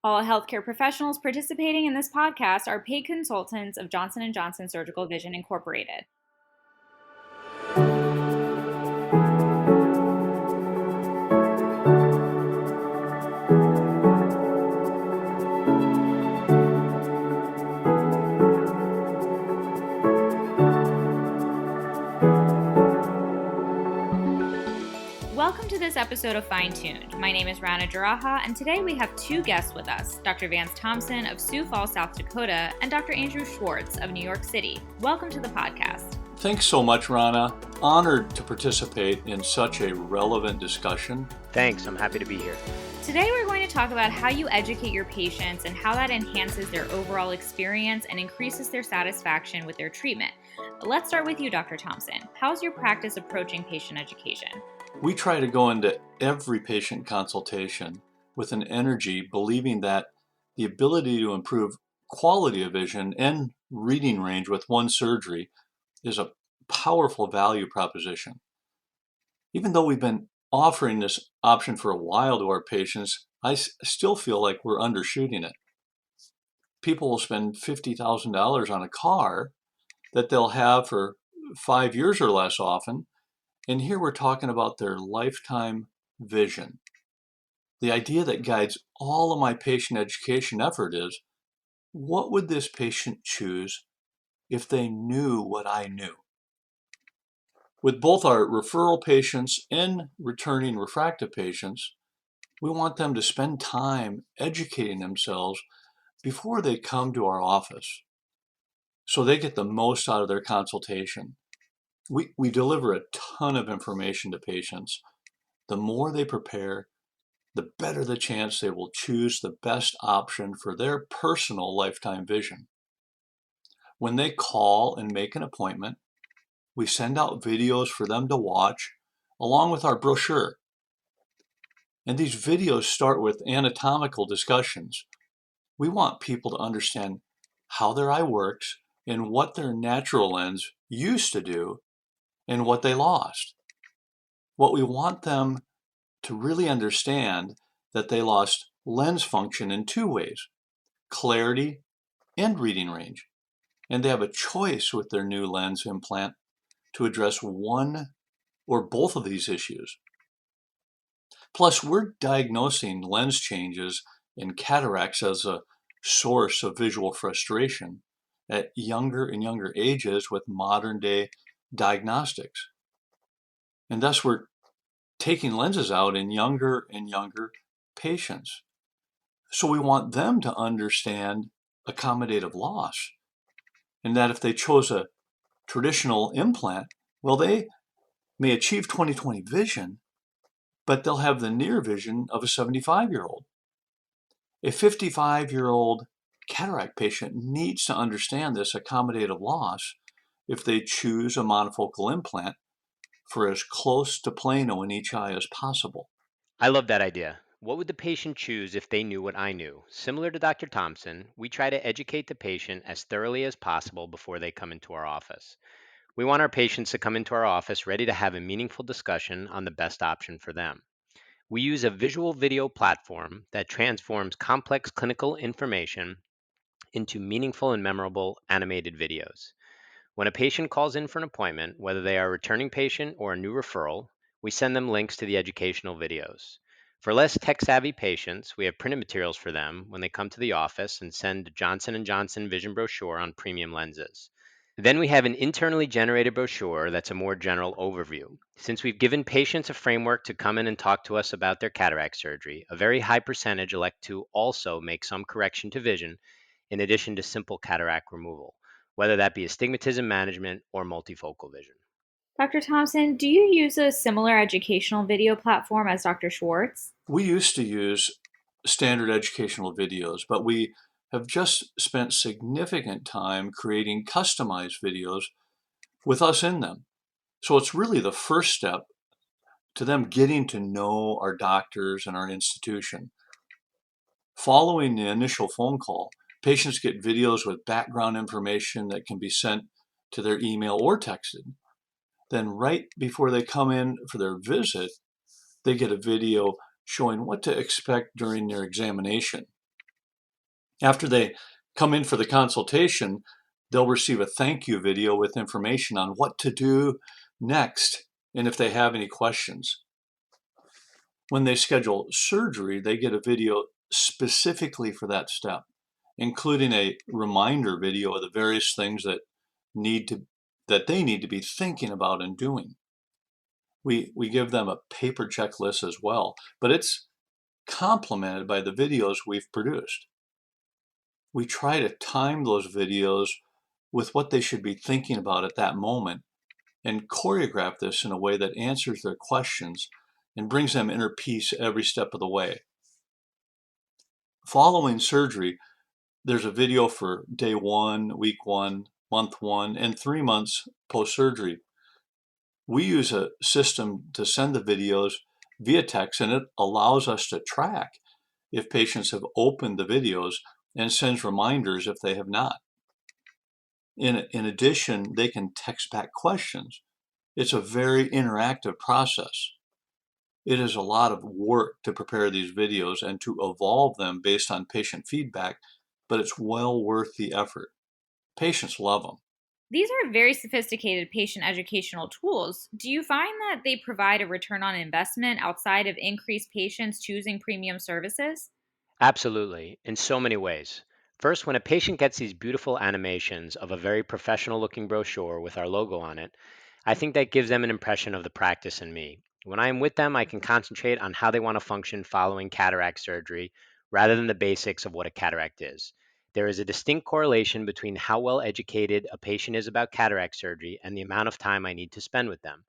All healthcare professionals participating in this podcast are paid consultants of Johnson & Johnson Surgical Vision Incorporated. Welcome to this episode of Fine Tuned. My name is Rana Jaraha, and today we have two guests with us, Dr. Vance Thompson of Sioux Falls, South Dakota, and Dr. Andrew Schwartz of New York City. Welcome to the podcast. Thanks so much, Rana. Honored to participate in such a relevant discussion. Thanks, I'm happy to be here. Today we're going to talk about how you educate your patients and how that enhances their overall experience and increases their satisfaction with their treatment. Let's start with you, Dr. Thompson. How's your practice approaching patient education? We try to go into every patient consultation with an energy believing that the ability to improve quality of vision and reading range with one surgery is a powerful value proposition. Even though we've been offering this option for a while to our patients, I still feel like we're undershooting it. People will spend $50,000 on a car that they'll have for 5 years or less often, and here we're talking about their lifetime vision. The idea that guides all of my patient education effort is, what would this patient choose if they knew what I knew? With both our referral patients and returning refractive patients, we want them to spend time educating themselves before they come to our office, so they get the most out of their consultation. We deliver a ton of information to patients. The more they prepare, the better the chance they will choose the best option for their personal lifetime vision. When they call and make an appointment, we send out videos for them to watch along with our brochure. And these videos start with anatomical discussions. We want people to understand how their eye works and what their natural lens used to do and what they lost. What we want them to really understand that they lost lens function in two ways, clarity and reading range. And they have a choice with their new lens implant to address one or both of these issues. Plus, we're diagnosing lens changes and cataracts as a source of visual frustration at younger and younger ages with modern day diagnostics. And thus we're taking lenses out in younger and younger patients. So we want them to understand accommodative loss, and that if they chose a traditional implant, well, they may achieve 20/20 vision, but they'll have the near vision of a 75-year-old. A 55-year-old cataract patient needs to understand this accommodative loss if they choose a monofocal implant for as close to plano in each eye as possible. I love that idea. What would the patient choose if they knew what I knew? Similar to Dr. Thompson, we try to educate the patient as thoroughly as possible before they come into our office. We want our patients to come into our office ready to have a meaningful discussion on the best option for them. We use a visual video platform that transforms complex clinical information into meaningful and memorable animated videos. When a patient calls in for an appointment, whether they are a returning patient or a new referral, we send them links to the educational videos. For less tech-savvy patients, we have printed materials for them when they come to the office and send a Johnson & Johnson vision brochure on premium lenses. Then we have an internally generated brochure that's a more general overview. Since we've given patients a framework to come in and talk to us about their cataract surgery, a very high percentage elect to also make some correction to vision in addition to simple cataract removal, whether that be astigmatism management or multifocal vision. Dr. Thompson, do you use a similar educational video platform as Dr. Schwartz? We used to use standard educational videos, but we have just spent significant time creating customized videos with us in them. So it's really the first step to them getting to know our doctors and our institution. Following the initial phone call, patients get videos with background information that can be sent to their email or texted. Then right before they come in for their visit, they get a video showing what to expect during their examination. After they come in for the consultation, they'll receive a thank you video with information on what to do next and if they have any questions. When they schedule surgery, they get a video specifically for that step, including a reminder video of the various things that they need to be thinking about and doing. We give them a paper checklist as well, but it's complemented by the videos we've produced. We try to time those videos with what they should be thinking about at that moment and choreograph this in a way that answers their questions and brings them inner peace every step of the way. Following surgery, there's a video for day 1, week 1, month 1, and 3 months post-surgery. We use a system to send the videos via text, and it allows us to track if patients have opened the videos and sends reminders if they have not. In addition, they can text back questions. It's a very interactive process. It is a lot of work to prepare these videos and to evolve them based on patient feedback, but it's well worth the effort. Patients love them. These are very sophisticated patient educational tools. Do you find that they provide a return on investment outside of increased patients choosing premium services? Absolutely, in so many ways. First, when a patient gets these beautiful animations of a very professional looking brochure with our logo on it, I think that gives them an impression of the practice and me. When I am with them, I can concentrate on how they want to function following cataract surgery rather than the basics of what a cataract is. There is a distinct correlation between how well educated a patient is about cataract surgery and the amount of time I need to spend with them.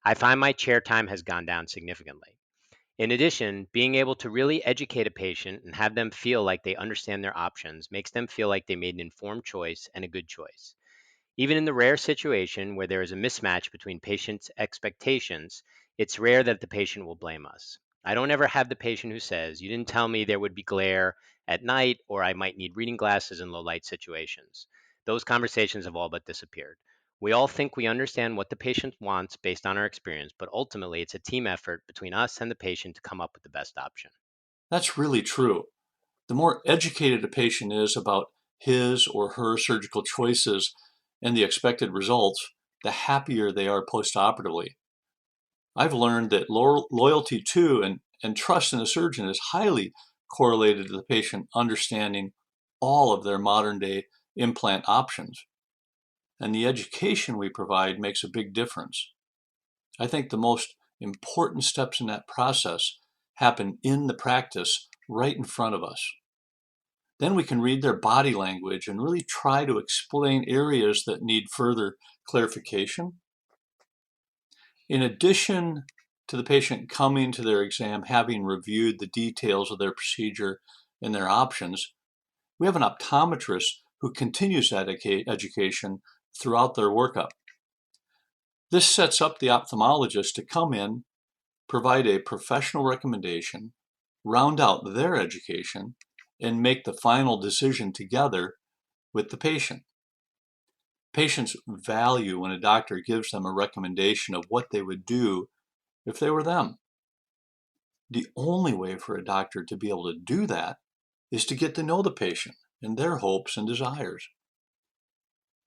I find my chair time has gone down significantly. In addition, being able to really educate a patient and have them feel like they understand their options makes them feel like they made an informed choice and a good choice. Even in the rare situation where there is a mismatch between patients' expectations, it's rare that the patient will blame us. I don't ever have the patient who says, "You didn't tell me there would be glare at night, or I might need reading glasses in low light situations." Those conversations have all but disappeared. We all think we understand what the patient wants based on our experience, but ultimately it's a team effort between us and the patient to come up with the best option. That's really true. The more educated a patient is about his or her surgical choices and the expected results, the happier they are postoperatively. I've learned that loyalty to and trust in a surgeon is highly correlated to the patient understanding all of their modern day implant options. And the education we provide makes a big difference. I think the most important steps in that process happen in the practice right in front of us. Then we can read their body language and really try to explain areas that need further clarification. In addition to the patient coming to their exam having reviewed the details of their procedure and their options, we have an optometrist who continues that education throughout their workup. This sets up the ophthalmologist to come in, provide a professional recommendation, round out their education, and make the final decision together with the patient. Patients value when a doctor gives them a recommendation of what they would do if they were them. The only way for a doctor to be able to do that is to get to know the patient and their hopes and desires.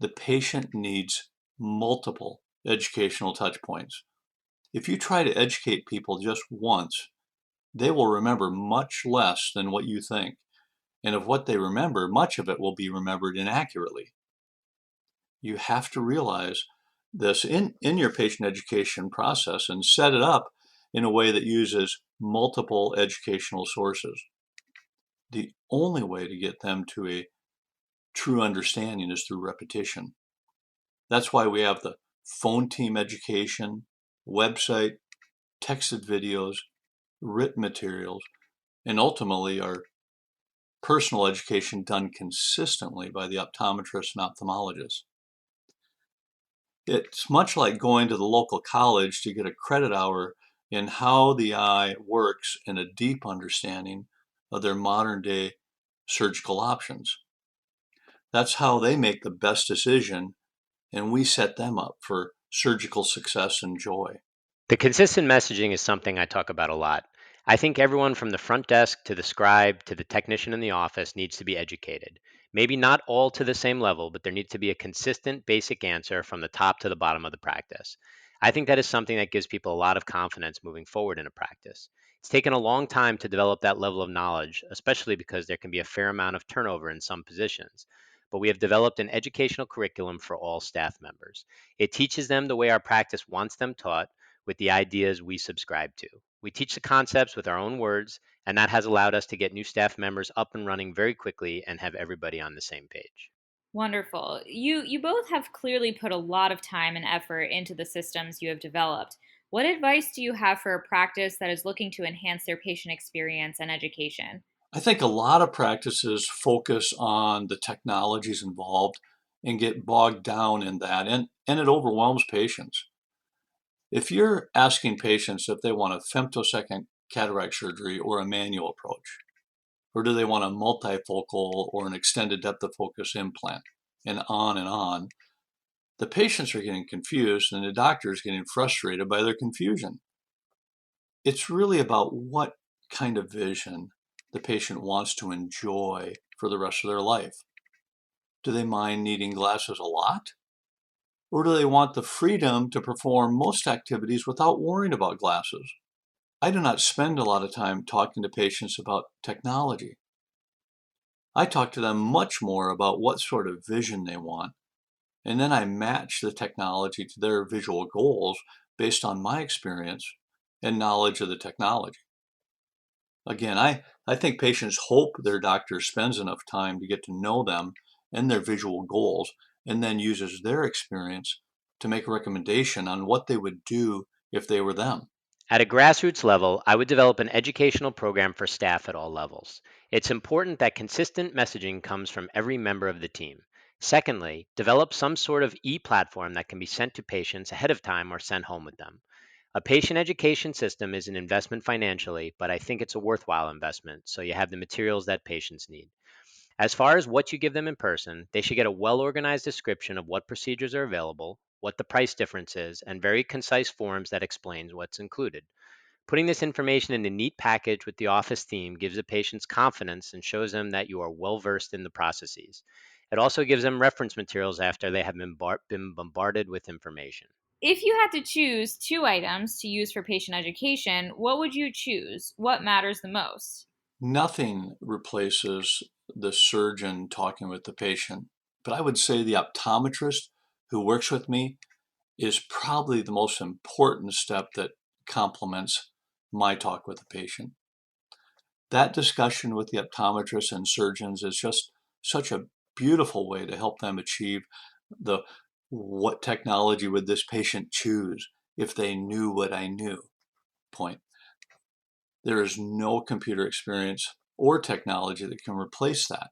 The patient needs multiple educational touch points. If you try to educate people just once, they will remember much less than what you think. And of what they remember, much of it will be remembered inaccurately. You have to realize this in your patient education process and set it up in a way that uses multiple educational sources. The only way to get them to a true understanding is through repetition. That's why we have the phone team education, website, texted videos, written materials, and ultimately our personal education done consistently by the optometrists and ophthalmologists. It's much like going to the local college to get a credit hour in how the eye works and a deep understanding of their modern day surgical options. That's how they make the best decision, and we set them up for surgical success and joy. The consistent messaging is something I talk about a lot. I think everyone from the front desk to the scribe to the technician in the office needs to be educated. Maybe not all to the same level, but there needs to be a consistent basic answer from the top to the bottom of the practice. I think that is something that gives people a lot of confidence moving forward in a practice. It's taken a long time to develop that level of knowledge, especially because there can be a fair amount of turnover in some positions. But we have developed an educational curriculum for all staff members. It teaches them the way our practice wants them taught with the ideas we subscribe to. We teach the concepts with our own words, and that has allowed us to get new staff members up and running very quickly and have everybody on the same page. Wonderful. You both have clearly put a lot of time and effort into the systems you have developed. What advice do you have for a practice that is looking to enhance their patient experience and education? I think a lot of practices focus on the technologies involved and get bogged down in that, and it overwhelms patients. If you're asking patients if they want a femtosecond cataract surgery or a manual approach, or do they want a multifocal or an extended depth of focus implant, and on, the patients are getting confused and the doctor is getting frustrated by their confusion. It's really about what kind of vision the patient wants to enjoy for the rest of their life. Do they mind needing glasses a lot? Or do they want the freedom to perform most activities without worrying about glasses? I do not spend a lot of time talking to patients about technology. I talk to them much more about what sort of vision they want, and then I match the technology to their visual goals based on my experience and knowledge of the technology. Again, I think patients hope their doctor spends enough time to get to know them and their visual goals, and then uses their experience to make a recommendation on what they would do if they were them. At a grassroots level, I would develop an educational program for staff at all levels. It's important that consistent messaging comes from every member of the team. Secondly, develop some sort of e-platform that can be sent to patients ahead of time or sent home with them. A patient education system is an investment financially, but I think it's a worthwhile investment, so you have the materials that patients need. As far as what you give them in person, they should get a well-organized description of what procedures are available, what the price difference is, and very concise forms that explains what's included. Putting this information in a neat package with the office theme gives the patients confidence and shows them that you are well versed in the processes. It also gives them reference materials after they have been bombarded with information. If you had to choose two items to use for patient education, what would you choose? What matters the most? Nothing replaces the surgeon talking with the patient, but I would say the optometrist who works with me is probably the most important step that complements my talk with the patient. That discussion with the optometrists and surgeons is just such a beautiful way to help them achieve the what technology would this patient choose if they knew what I knew point. There is no computer experience or technology that can replace that,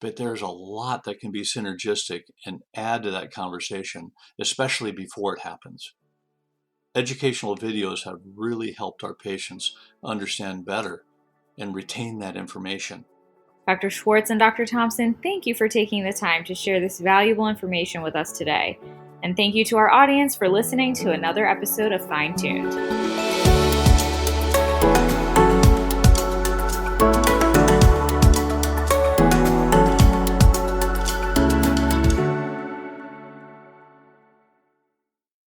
but there's a lot that can be synergistic and add to that conversation, especially before it happens. Educational videos have really helped our patients understand better and retain that information. Dr. Schwartz and Dr. Thompson, thank you for taking the time to share this valuable information with us today. And thank you to our audience for listening to another episode of Fine Tuned.